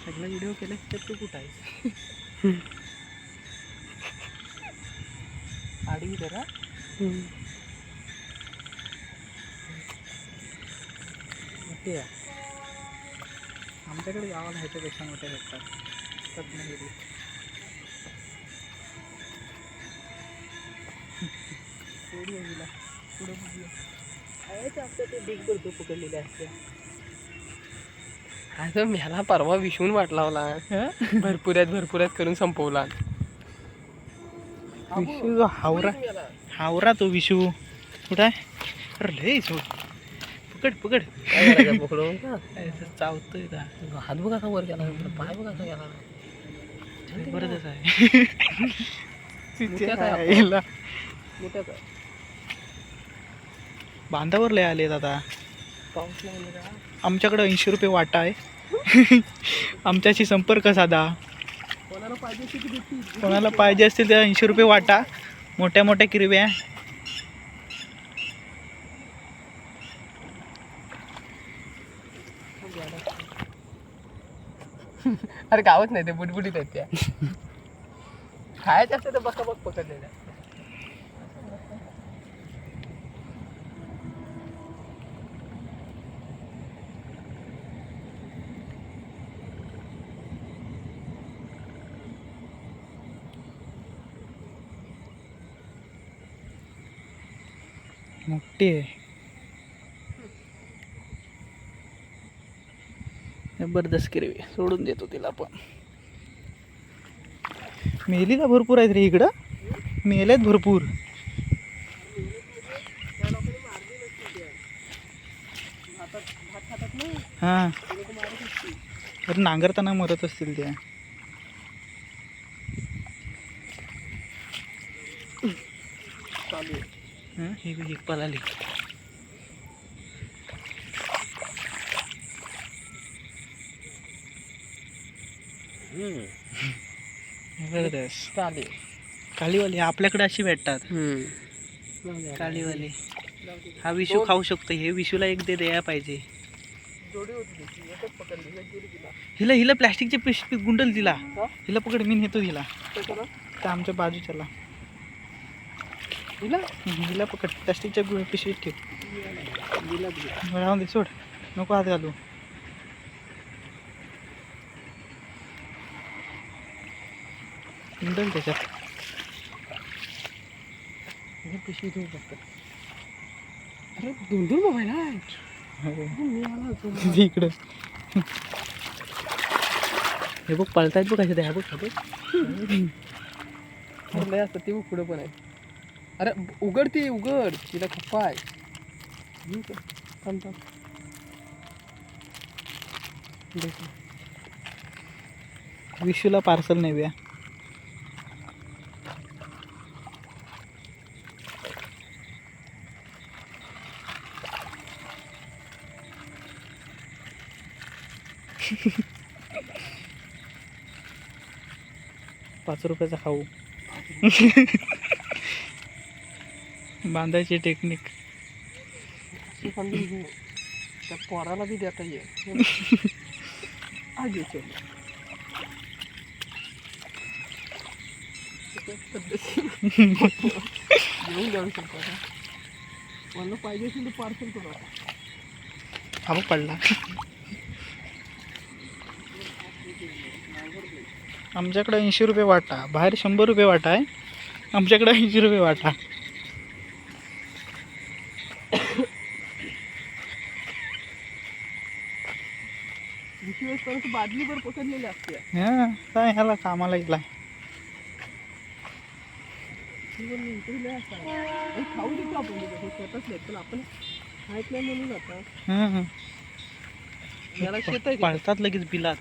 सगळा व्हिडिओ केला तर तू कुठं आहेस? आडवी जरा मोठी आहे. आमच्याकडे गावाला ह्याच्यापेक्षा मोठ्या भेटतात. रत्नागिरी सोडूया हिला पुढं बघूया. खायचं असतं ते ढीग भरतो पकडलेले असते. असं मला परवा विषून वाट लावला. भरपुऱ्यात करून संपवला. विशू हावरा हावरा तो विशू कुठं आहे? अरे लय सोड पकड पकड पकडून चावतोय का? हात बघा का वर गेला, पाय बघा का गेला. बरंच आहे. मोठ्याच आहे. बांधावर लय आले आता. पाऊस नाही का? आमच्याकडे 80 रुपये वाटा आहे. आमच्याशी संपर्क साधा. कोणाला पाहिजे असतील त्या 80 रुपये वाटा. मोठ्या मोठ्या किरव्या. अरे गावच नाही ते बुटबुटीत आहेत त्या. खायचं असतं तर बघ पकडलेल्या. मोठी आहे. जबरदस्त किरवी सोडून देतो तिला. पण मेलीला भरपूर आहेत रे इकडं. मेल्यात भरपूर. हां तर नांगरताना मरत असतील त्या. ही एक पळाली. कालीवाली आपल्याकडे अशी भेटतात. कालीवाली हा विशू खाऊ शकतो. हे विशूला एक दे द्यायला पाहिजे. हिला हिला प्लॅस्टिकची पिशवी गुंडल दिला. हिला पकड, मी नेतो हिला. तर आमच्या बाजूच्याला हिला पकड. प्लॅस्टिकच्या पिशवीत ठेव. राहून दे, सोड, नको हात घालू. गुंडल त्याच्यात. पिशवी ठेवू फक्त. अरे 2 मोबाईल आहे इकडं. हे बघ पळतायत बघ कशा द्या. बघ लय असतं ते. पुढं पण आहे. अरे उघड ती, उघड. तिला खप्पा आहे. विशूला पार्सल नेऊया. ₹5 खाऊ. बांधायची टेक्निक. त्या पोराला बी देता येईल. आगे चल. घेऊन जाऊ शकतो. मला पाहिजे असेल तर पार्सल करू. हा पडला. आमच्याकडे 80 रुपये वाटा. बाहेर 100 रुपये वाटा आहे. आमच्याकडे 80 रुपये वाटा. बादलीवर पकडलेली असते. हा काय ह्याला कामाला गेला. खाऊ देतो आपण स्वतःच नाही, पण आपण खायत नाही म्हणून आता याला शेत आहे. पळतात लगेच बिलात.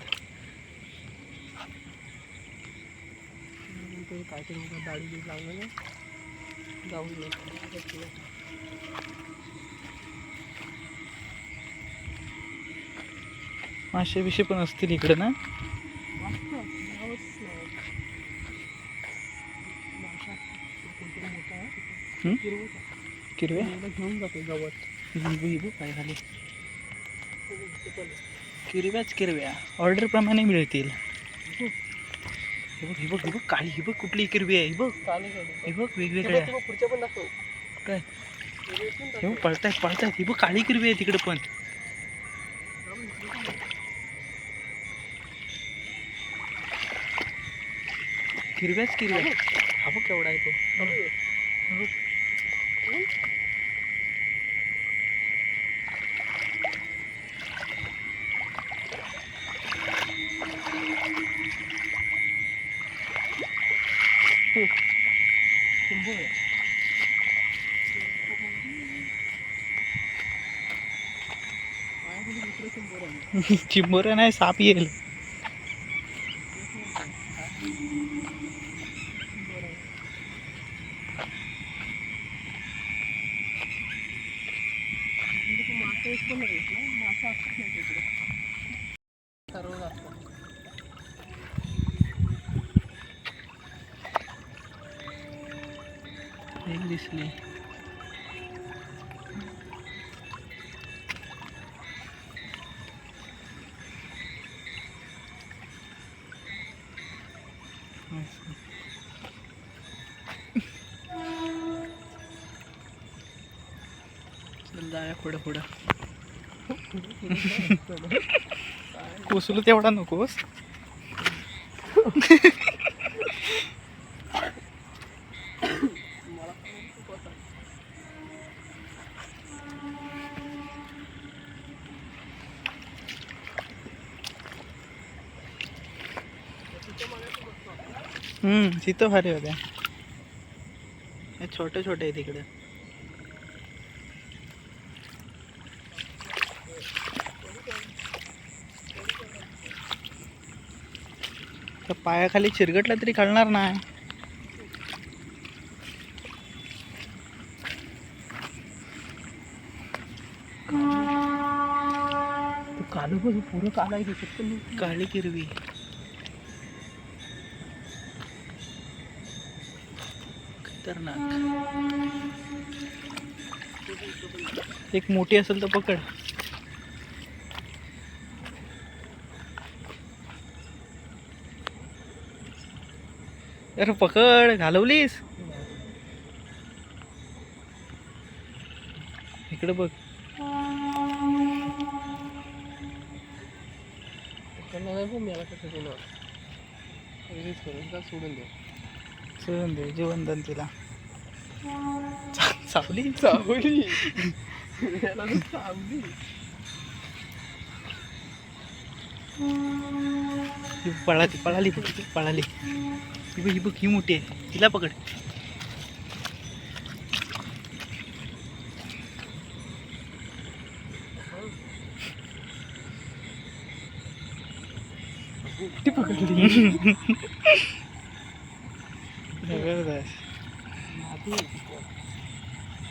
काहीतरी दाढी बीज लावलं ना जाऊन मासे बिशे पण असतील इकडे ना. किरवे घेऊन जातो गवत. काय झाले. किरव्या ऑर्डर प्रमाणे मिळतील. हे बघ काळी, ही बघ कुठली किरवी आहे, ही बघ वेगवेगळ्या. पुढच्या पण दाखव. काय हे बघ पळतायत, ही बघ काळी किरवी आहे तिकडे पण. किरव्या हा बघ केवढा आहे तो. चिंबोऱ्या नाही, साप येईल. एक दिसली. चल जाऊया पुढं. कोसलू तेवढा नकोस. तिथं भारी होत्या. हे छोटे आहे तिकडे. तर पायाखाली चिरगटला तरी कळणार नाही. कालू पण पुरं काला आहे दिसत पण नाही. काळी किरवी खतरनाक. एक मोठी असेल तर पकड. अरे पकड, घालवलीस. इकडे बघ. सोडून दे जीवनदान तिला. सावली पळाली. ही बघ, ही मोठी आहे, तिला पकड. ती पकडली.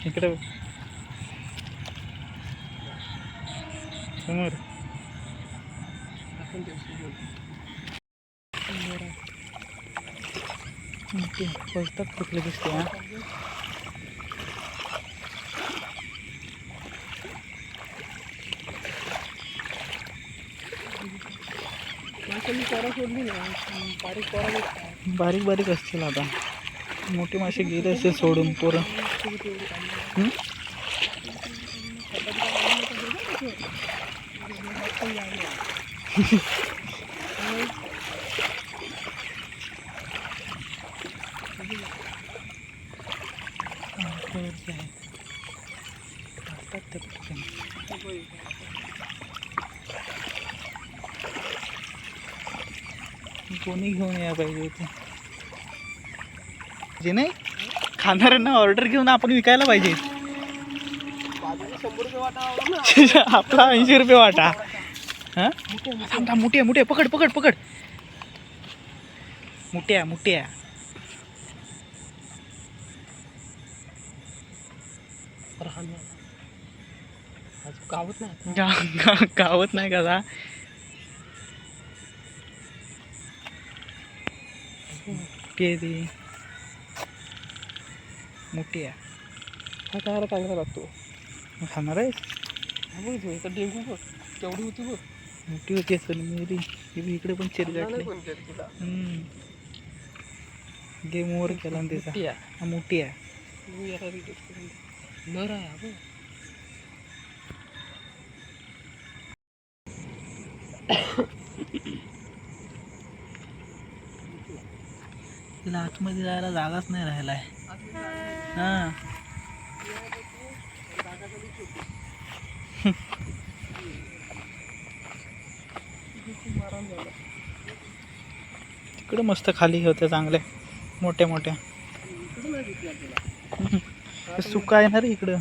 इकडे समोर. पुस्तक कुठले दिसते. बारीक असतील आता. मोठी मासे गेले असेल सोडून पोरं. कोणी घेऊन या पाहिजे होते जे नाही खाणाऱ्यांना ऑर्डर घेऊन आपण विकायला पाहिजे. 100 रुपये वाटा आपला 80 रुपये वाटा. हा मोठी पकड मोठ्या. गावत नाही कसा. मोठी आहे. हा खायला चांगला लागतो. खाणार आहे. डेंगू बघ केवढी होती बघ. मोठी होती असेल मेरी. ही बी इकडे पण चिर गाठली. गेम ओव्हर केला ना त्याचा. हा, मोठी आहे. नर आहे अगं. तिला आतमध्ये जायला जागाच नाही राहिलाय. हा तिकडे मस्त खाली होते चांगले मोठ्या मोठ्या. सुका आहे ना रे इकडं.